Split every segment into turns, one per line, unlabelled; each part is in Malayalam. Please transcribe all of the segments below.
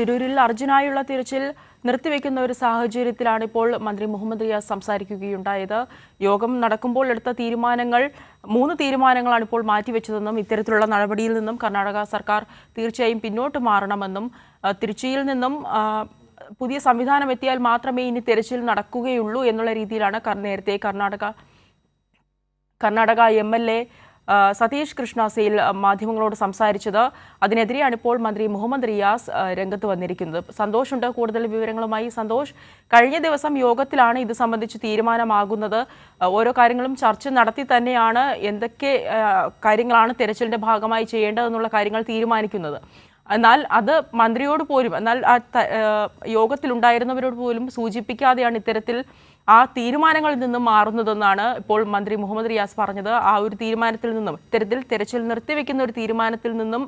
തിരൂരിൽ അർജുനായുള്ള തിരച്ചിൽ നിർത്തിവെക്കുന്ന ഒരു സാഹചര്യത്തിലാണ് ഇപ്പോൾ മന്ത്രി മുഹമ്മദ് റിയാസ് സംസാരിക്കുകയുണ്ടായത്. യോഗം നടക്കുമ്പോൾ എടുത്ത തീരുമാനങ്ങൾ 3 തീരുമാനങ്ങളാണ് ഇപ്പോൾ മാറ്റിവെച്ചതെന്നും ഇത്തരത്തിലുള്ള നടപടിയിൽ നിന്നും കർണാടക സർക്കാർ തീർച്ചയായും പിന്നോട്ട് മാറണമെന്നും തിരുച്ചിയിൽ നിന്നും പുതിയ സംവിധാനം എത്തിയാൽ മാത്രമേ ഇനി തിരച്ചിൽ നടക്കുകയുള്ളൂ എന്നുള്ള രീതിയിലാണ് നേരത്തെ കർണാടക MLA സതീഷ് കൃഷ്ണ സെയിൽ മാധ്യമങ്ങളോട് സംസാരിച്ചത്. അതിനെതിരെയാണ് ഇപ്പോൾ മന്ത്രി മുഹമ്മദ് റിയാസ് രംഗത്ത് വന്നിരിക്കുന്നത്. സന്തോഷുണ്ട് കൂടുതൽ വിവരങ്ങളുമായി. സന്തോഷ്, കഴിഞ്ഞ ദിവസം യോഗത്തിലാണ് ഇത് സംബന്ധിച്ച് തീരുമാനമാകുന്നത്. ഓരോ കാര്യങ്ങളും ചർച്ച നടത്തി തന്നെയാണ് എന്തൊക്കെ കാര്യങ്ങളാണ് തെരച്ചിലിന്റെ ഭാഗമായി ചെയ്യേണ്ടതെന്നുള്ള കാര്യങ്ങൾ തീരുമാനിക്കുന്നത്. എന്നാൽ അത് മന്ത്രിയോട് പോലും, എന്നാൽ യോഗത്തിലുണ്ടായിരുന്നവരോട് പോലും സൂചിപ്പിക്കാതെയാണ് ഇത്തരത്തിൽ ആ തീരുമാനങ്ങളിൽ നിന്നും മാറുന്നതെന്നാണ് ഇപ്പോൾ മന്ത്രി മുഹമ്മദ് റിയാസ് പറഞ്ഞത്. ആ ഒരു തീരുമാനത്തിൽ നിന്നും, ഇത്തരത്തിൽ തെരച്ചിൽ നിർത്തിവെക്കുന്ന ഒരു തീരുമാനത്തിൽ നിന്നും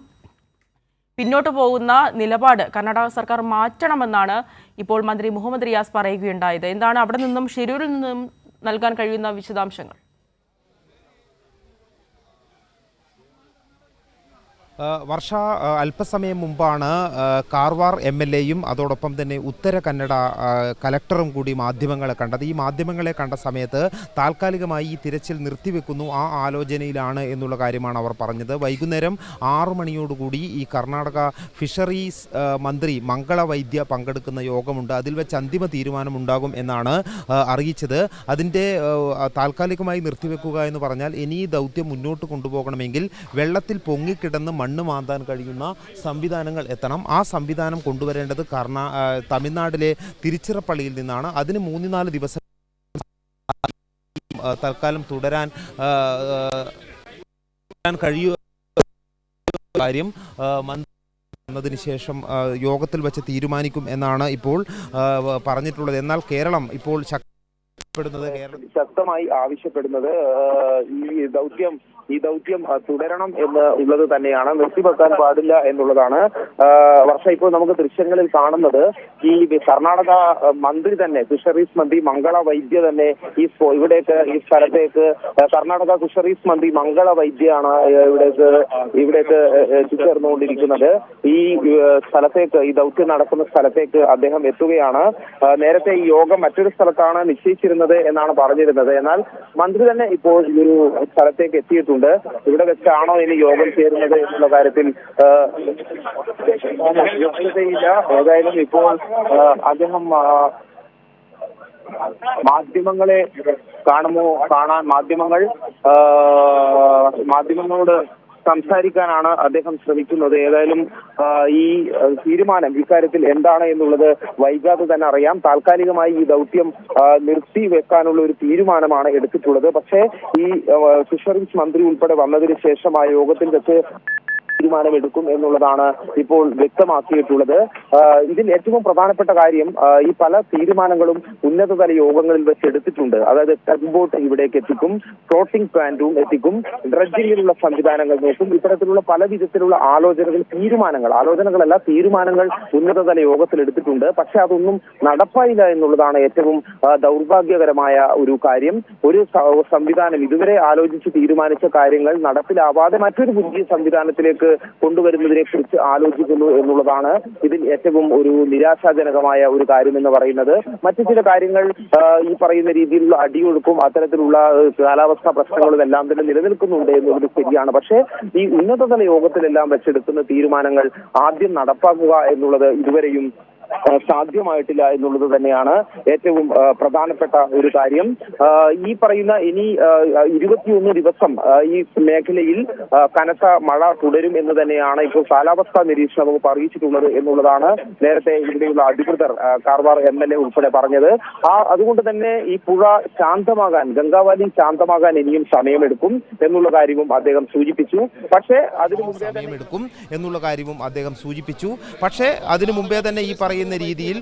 പിന്നോട്ട് പോകുന്ന നിലപാട് കർണാടക സർക്കാർ മാറ്റണമെന്നാണ് ഇപ്പോൾ മന്ത്രി മുഹമ്മദ് റിയാസ് പറയുകയുണ്ടായത്. എന്താണ് അവിടെ നിന്നും ഷിരൂരിൽ നിന്നും നൽകാൻ കഴിയുന്ന വിശദാംശങ്ങൾ?
വർഷ അല്പസമയം മുമ്പാണ് കാർവാർ MLAയും അതോടൊപ്പം തന്നെ ഉത്തര കന്നഡ കലക്ടറും കൂടി മാധ്യമങ്ങളെ കണ്ടത്. ഈ മാധ്യമങ്ങളെ കണ്ട സമയത്ത് താൽക്കാലികമായി ഈ തിരച്ചിൽ നിർത്തിവെക്കുന്നു, ആ ആലോചനയിലാണ് എന്നുള്ള കാര്യമാണ് അവർ പറഞ്ഞത്. വൈകുന്നേരം 6 മണിയോടുകൂടി ഈ കർണാടക ഫിഷറീസ് മന്ത്രി മംഗള വൈദ്യ പങ്കെടുക്കുന്ന യോഗമുണ്ട്. അതിൽ വെച്ച് അന്തിമ തീരുമാനമുണ്ടാകും എന്നാണ് അറിയിച്ചത്. അതിൻ്റെ താൽക്കാലികമായി നിർത്തിവെക്കുക എന്ന് പറഞ്ഞാൽ ഇനി ഈ ദൗത്യം മുന്നോട്ട് കൊണ്ടുപോകണമെങ്കിൽ വെള്ളത്തിൽ പൊങ്ങിക്കിടന്ന് മണ്ണ് മാന്താൻ കഴിയുന്ന സംവിധാനങ്ങൾ എത്തണം. ആ സംവിധാനം കൊണ്ടുവരേണ്ടത് തമിഴ്നാട്ടിലെ തിരുച്ചിറപ്പള്ളിയിൽ നിന്നാണ്. അതിന് 3-4 ദിവസം തൽക്കാലം തുടരാൻ കഴിയുന്ന കാര്യം മന്ത്രി ശേഷം യോഗത്തിൽ വെച്ച് തീരുമാനിക്കും എന്നാണ് ഇപ്പോൾ പറഞ്ഞിട്ടുള്ളത്. എന്നാൽ കേരളം ഇപ്പോൾ
ശക്തമായി ആവശ്യപ്പെടുന്നത് ഈ ദൗത്യം തുടരണം എന്ന് ഉള്ളത് തന്നെയാണ്, നിർത്തിവെക്കാൻ പാടില്ല എന്നുള്ളതാണ്. വർഷം ഇപ്പോൾ നമുക്ക് ദൃശ്യങ്ങളിൽ കാണുന്നത് ഈ കർണാടക മന്ത്രി തന്നെ, ഫിഷറീസ് മന്ത്രി മംഗള വൈദ്യ തന്നെ ഈ സ്ഥലത്തേക്ക് കർണാടക ഫിഷറീസ് മന്ത്രി മംഗള വൈദ്യയാണ് ഇവിടേക്ക് എത്തിച്ചേർന്നുകൊണ്ടിരിക്കുന്നത്. ഈ സ്ഥലത്തേക്ക്, ഈ ദൗത്യം നടക്കുന്ന സ്ഥലത്തേക്ക് അദ്ദേഹം എത്തുകയാണ്. നേരത്തെ ഈ യോഗം മറ്റൊരു സ്ഥലത്താണ് നിശ്ചയിച്ചിരുന്നത് എന്നാണ് പറഞ്ഞിരുന്നത്. എന്നാൽ മന്ത്രി തന്നെ ഇപ്പോൾ ഈ ഒരു സ്ഥലത്തേക്ക് എത്തിയിട്ടുണ്ട്. ഇവിടെ വെച്ചാണോ ഇനി യോഗം ചേരുന്നത് എന്നുള്ള കാര്യത്തിൽ വ്യക്തതയില്ല. ഏതായാലും ഇപ്പോൾ അദ്ദേഹം മാധ്യമങ്ങളെ മാധ്യമങ്ങളോട് സംസാരിക്കാനാണ് അദ്ദേഹം ശ്രമിക്കുന്നത്. ഏതായാലും ഈ തീരുമാനം ഇക്കാര്യത്തിൽ എന്താണ് എന്നുള്ളത് വൈകാതെ തന്നെ അറിയാം. താൽക്കാലികമായി ഈ ദൗത്യം നിർത്തിവെക്കാനുള്ള ഒരു തീരുമാനമാണ് എടുത്തിട്ടുള്ളത്. പക്ഷേ ഈ ഫിഷറീസ് മന്ത്രി ഉൾപ്പെടെ വന്നതിന് ശേഷം ആ യോഗത്തിൽ വെച്ച് തീരുമാനമെടുക്കും എന്നുള്ളതാണ് ഇപ്പോൾ വ്യക്തമാക്കിയിട്ടുള്ളത്. ഇതിൽ ഏറ്റവും പ്രധാനപ്പെട്ട കാര്യം, ഈ പല തീരുമാനങ്ങളും ഉന്നതതല യോഗങ്ങളിൽ വെച്ച് എടുത്തിട്ടുണ്ട്. അതായത് ടഗ് ബോട്ട് ഇവിടേക്ക് എത്തിക്കും, ഫ്ലോട്ടിംഗ് പ്ലാന്റും എത്തിക്കും, ഡ്രഡ്ജിങ്ങിനുള്ള സംവിധാനങ്ങൾ നോക്കും. ഇത്തരത്തിലുള്ള പല വിധത്തിലുള്ള തീരുമാനങ്ങൾ ഉന്നതതല യോഗത്തിൽ എടുത്തിട്ടുണ്ട്. പക്ഷെ അതൊന്നും നടപ്പായില്ല എന്നുള്ളതാണ് ഏറ്റവും ദൗർഭാഗ്യകരമായ ഒരു കാര്യം. ഒരു സംവിധാനം ഇതുവരെ ആലോചിച്ച് തീരുമാനിച്ച കാര്യങ്ങൾ നടപ്പിലാവാതെ മറ്റൊരു പുതിയ സംവിധാനത്തിലേക്ക് കൊണ്ടുവരുന്നതിനെ കുറിച്ച് ആലോചിക്കുന്നു എന്നുള്ളതാണ് ഇതിൽ ഏറ്റവും ഒരു നിരാശാജനകമായ ഒരു കാര്യം എന്ന് പറയുന്നത്. മറ്റു ചില കാര്യങ്ങൾ ഈ പറയുന്ന രീതിയിലുള്ള അടിയൊഴുക്കും അത്തരത്തിലുള്ള കാലാവസ്ഥാ പ്രശ്നങ്ങളും എല്ലാം തന്നെ നിലനിൽക്കുന്നുണ്ട് എന്നുള്ളത് ശരിയാണ്. പക്ഷേ ഈ ഉന്നതതല യോഗത്തിലെല്ലാം വെച്ചെടുക്കുന്ന തീരുമാനങ്ങൾ ആദ്യം നടപ്പാക്കുക എന്നുള്ളത് ഇതുവരെയും സാധ്യമായിട്ടില്ല എന്നുള്ളത് തന്നെയാണ് ഏറ്റവും പ്രധാനപ്പെട്ട ഒരു കാര്യം. ഈ പറയുന്ന ഇനി 21 ദിവസം ഈ മേഖലയിൽ കനത്ത മഴ തുടരും എന്ന് തന്നെയാണ് ഇപ്പോൾ കാലാവസ്ഥാ നിരീക്ഷണ വകുപ്പ് അറിയിച്ചിട്ടുള്ളത് എന്നുള്ളതാണ് നേരത്തെ ഇവിടെയുള്ള അധികൃതർ കാർവാർ MLA ഉൾപ്പെടെ പറഞ്ഞത്. അതുകൊണ്ട് തന്നെ ഈ പുഴ ശാന്തമാകാൻ, ഗംഗാവാലി ശാന്തമാകാൻ ഇനിയും സമയമെടുക്കും എന്നുള്ള കാര്യവും അദ്ദേഹം സൂചിപ്പിച്ചു. പക്ഷേ അതിനു മുമ്പേ തന്നെ
ഈ പറയുന്ന എന്ന രീതിയിൽ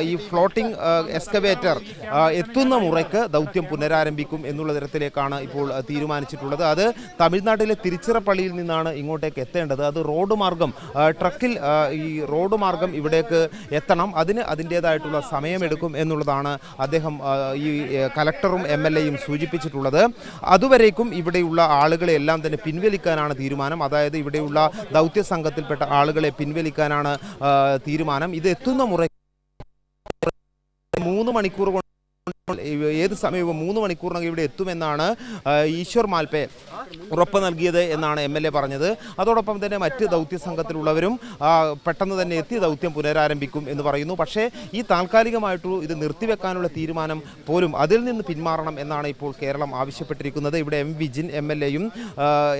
ഈ ഫ്ലോട്ടിംഗ് എക്സ്കവേറ്റർ എത്തുന്ന മുറയ്ക്ക് ദൗത്യം പുനരാരംഭിക്കും എന്നുള്ള തരത്തിലേക്കാണ് ഇപ്പോൾ തീരുമാനിച്ചിട്ടുള്ളത്. അത് തമിഴ്നാട്ടിലെ തിരുച്ചിറപ്പള്ളിയിൽ നിന്നാണ് ഇങ്ങോട്ടേക്ക് എത്തേണ്ടത്. അത് റോഡ് മാർഗം ട്രക്കിൽ ഈ റോഡ് മാർഗം ഇവിടേക്ക് എത്തണം. അതിൻ്റേതായിട്ടുള്ള സമയമെടുക്കും എന്നുള്ളതാണ് അദ്ദേഹം ഈ കലക്ടറും MLAയും സൂചിപ്പിച്ചിട്ടുള്ളത്. അതുവരേക്കും ഇവിടെയുള്ള ആളുകളെ എല്ലാം തന്നെ പിൻവലിക്കാനാണ് തീരുമാനം. അതായത് ഇവിടെയുള്ള ദൗത്യ സംഘത്തിൽപ്പെട്ട ആളുകളെ പിൻവലിക്കാനാണ് തീരുമാനം. ഇത് എത്തുന്ന മുറ 3 മണിക്കൂർ കൊണ്ട് ഏത് സമയവും 3 മണിക്കൂറിനകം ഇവിടെ എത്തുമെന്നാണ് ഈശ്വർ മാൽപേ ഉറപ്പ് നൽകിയത് എന്നാണ് MLA പറഞ്ഞത്. അതോടൊപ്പം തന്നെ മറ്റ് ദൗത്യ സംഘത്തിലുള്ളവരും പെട്ടെന്ന് തന്നെ എത്തി ദൗത്യം പുനരാരംഭിക്കും എന്ന് പറയുന്നു. പക്ഷേ ഈ താൽക്കാലികമായിട്ട് ഇത് നിർത്തിവെക്കാനുള്ള തീരുമാനം പോലും അതിൽ നിന്ന് പിന്മാറണം എന്നാണ് ഇപ്പോൾ കേരളം ആവശ്യപ്പെട്ടിരിക്കുന്നത്. ഇവിടെ M. വിജിൻ MLAയും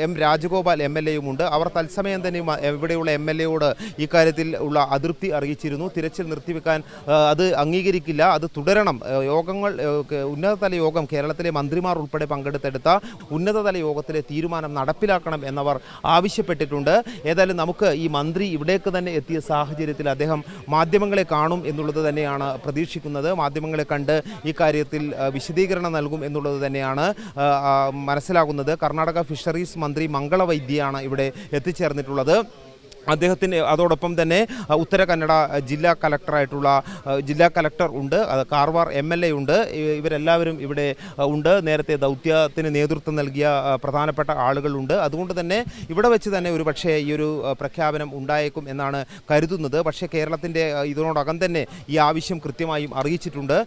M. രാജഗോപാൽ MLAയും ഉണ്ട്. അവർ തത്സമയം തന്നെ ഇവിടെയുള്ള MLAയോട് ഇക്കാര്യത്തിൽ ഉള്ള അതൃപ്തി അറിയിച്ചിരുന്നു. തിരച്ചിൽ നിർത്തിവെക്കാൻ അത് അംഗീകരിക്കില്ല, അത് തുടരണം. ഉന്നതതല യോഗം കേരളത്തിലെ മന്ത്രിമാർ ഉൾപ്പെടെ പങ്കെടുത്തെടുത്ത ഉന്നതതല യോഗത്തിലെ തീരുമാനം നടപ്പിലാക്കണം എന്നവർ ആവശ്യപ്പെട്ടിട്ടുണ്ട്. ഏതായാലും നമുക്ക് ഈ മന്ത്രി ഇവിടേക്ക് തന്നെ എത്തിയ സാഹചര്യത്തിൽ അദ്ദേഹം മാധ്യമങ്ങളെ കാണും എന്നുള്ളത് തന്നെയാണ് പ്രതീക്ഷിക്കുന്നത്. മാധ്യമങ്ങളെ കണ്ട് ഈ കാര്യത്തിൽ വിശദീകരണം നൽകും എന്നുള്ളത് തന്നെയാണ് മനസ്സിലാകുന്നത്. കർണാടക ഫിഷറീസ് മന്ത്രി മംഗള വൈദ്യയാണ് ഇവിടെ എത്തിച്ചേർന്നിട്ടുള്ളത്. അദ്ദേഹത്തിന് അതോടൊപ്പം തന്നെ ഉത്തര കന്നഡ ജില്ലാ കളക്ടർ ഉണ്ട്, കാർവാർ MLA ഉണ്ട്. ഇവരെല്ലാവരും ഇവിടെ ഉണ്ട്. നേരത്തെ ദൗത്യത്തിന് നേതൃത്വം നൽകിയ പ്രധാനപ്പെട്ട ആളുകളുണ്ട്. അതുകൊണ്ട് തന്നെ ഇവിടെ വെച്ച് തന്നെ ഒരു പക്ഷേ ഈ ഒരു പ്രഖ്യാപനം ഉണ്ടായേക്കും എന്നാണ് കരുതുന്നത്. പക്ഷേ കേരളത്തിൻ്റെ ഇതിനോടകം തന്നെ ഈ ആവശ്യം കൃത്യമായും അറിയിച്ചിട്ടുണ്ട്.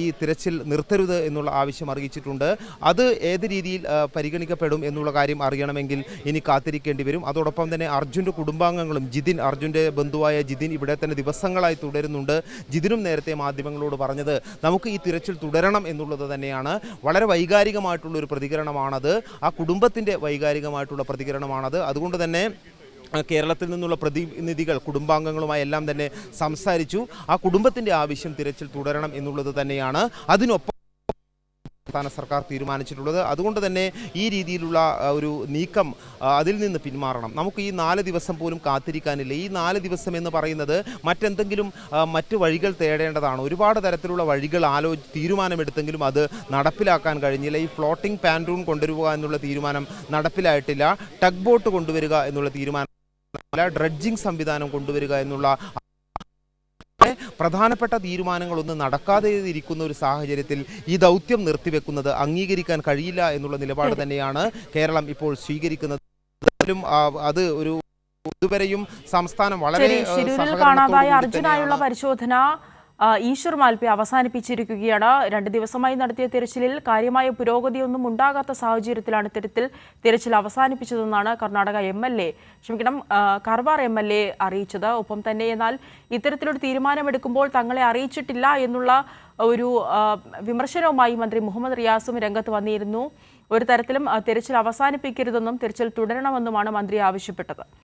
ഈ തിരച്ചിൽ നിർത്തരുത് എന്നുള്ള ആവശ്യം അറിയിച്ചിട്ടുണ്ട്. അത് ഏത് രീതിയിൽ പരിഗണിക്കപ്പെടും എന്നുള്ള കാര്യം അറിയണമെങ്കിൽ ഇനി കാത്തിരിക്കേണ്ടി വരും. അതോടൊപ്പം തന്നെ അർജുൻ്റെ കുടുംബാംഗങ്ങളും അർജുൻ്റെ ബന്ധുവായ ജിതിൻ ഇവിടെ തന്നെ ദിവസങ്ങളായി തുടരുന്നുണ്ട്. ജിതിനും നേരത്തെ മാധ്യമങ്ങളോട് പറഞ്ഞത് നമുക്ക് ഈ തിരച്ചിൽ തുടരണം എന്നുള്ളത് തന്നെയാണ്. വളരെ വൈകാരികമായിട്ടുള്ള ഒരു പ്രതികരണമാണത്. ആ കുടുംബത്തിൻ്റെ വൈകാരികമായിട്ടുള്ള പ്രതികരണമാണത്. അതുകൊണ്ട് തന്നെ കേരളത്തിൽ നിന്നുള്ള പ്രതിനിധികൾ കുടുംബാംഗങ്ങളുമായി എല്ലാം തന്നെ സംസാരിച്ചു. ആ കുടുംബത്തിൻ്റെ ആവശ്യം തിരച്ചിൽ തുടരണം എന്നുള്ളത് തന്നെയാണ്. അതിനൊപ്പം സംസ്ഥാന സർക്കാർ തീരുമാനിച്ചിട്ടുള്ളത്. അതുകൊണ്ട് തന്നെ ഈ രീതിയിലുള്ള ഒരു നീക്കം അതിൽ നിന്ന് പിന്മാറണം. നമുക്ക് ഈ 4 ദിവസം പോലും കാത്തിരിക്കാനില്ല. ഈ 4 ദിവസം എന്ന് പറയുന്നത് മറ്റ് വഴികൾ തേടേണ്ടതാണ്. ഒരുപാട് തരത്തിലുള്ള വഴികൾ തീരുമാനമെടുത്തെങ്കിലും അത് നടപ്പിലാക്കാൻ കഴിഞ്ഞില്ല. ഈ ഫ്ലോട്ടിംഗ് പാൻറ്റൂൺ കൊണ്ടുവരിക എന്നുള്ള തീരുമാനം നടപ്പിലായിട്ടില്ല. ടഗ് ബോട്ട് കൊണ്ടുവരിക എന്നുള്ള തീരുമാനം, ഡ്രഡ്ജിംഗ് സംവിധാനം കൊണ്ടുവരിക എന്നുള്ള പ്രധാനപ്പെട്ട തീരുമാനങ്ങളൊന്നും നടക്കാതെ ഇരിക്കുന്ന ഒരു സാഹചര്യത്തിൽ ഈ ദൗത്യം നിർത്തിവെക്കുന്നത് അംഗീകരിക്കാൻ കഴിയില്ല എന്നുള്ള നിലപാട് തന്നെയാണ് കേരളം ഇപ്പോൾ സ്വീകരിക്കുന്നത്. അത് ഒരു ഇതുവരെയും സംസ്ഥാനം വളരെ
കാണാതായ അർജുനായുള്ള പരിശോധന ഈശ്വർ മാൽപേ അവസാനിപ്പിച്ചിരിക്കുകയാണ്. 2 ദിവസമായി നടത്തിയ തിരച്ചിലിൽ കാര്യമായ പുരോഗതിയൊന്നും ഉണ്ടാകാത്ത സാഹചര്യത്തിലാണ് ഇത്തരത്തിൽ തിരച്ചിൽ അവസാനിപ്പിച്ചതെന്നാണ് കർണാടക കാർവാർ MLA അറിയിച്ചത്. ഒപ്പം തന്നെ എന്നാൽ ഇത്തരത്തിലൊരു തീരുമാനമെടുക്കുമ്പോൾ തങ്ങളെ അറിയിച്ചിട്ടില്ല എന്നുള്ള ഒരു വിമർശനവുമായി മന്ത്രി മുഹമ്മദ് റിയാസും രംഗത്ത് വന്നിരുന്നു. ഒരു തരത്തിലും തിരച്ചിൽ അവസാനിപ്പിക്കരുതെന്നും തിരച്ചിൽ തുടരണമെന്നുമാണ് മന്ത്രി ആവശ്യപ്പെട്ടത്.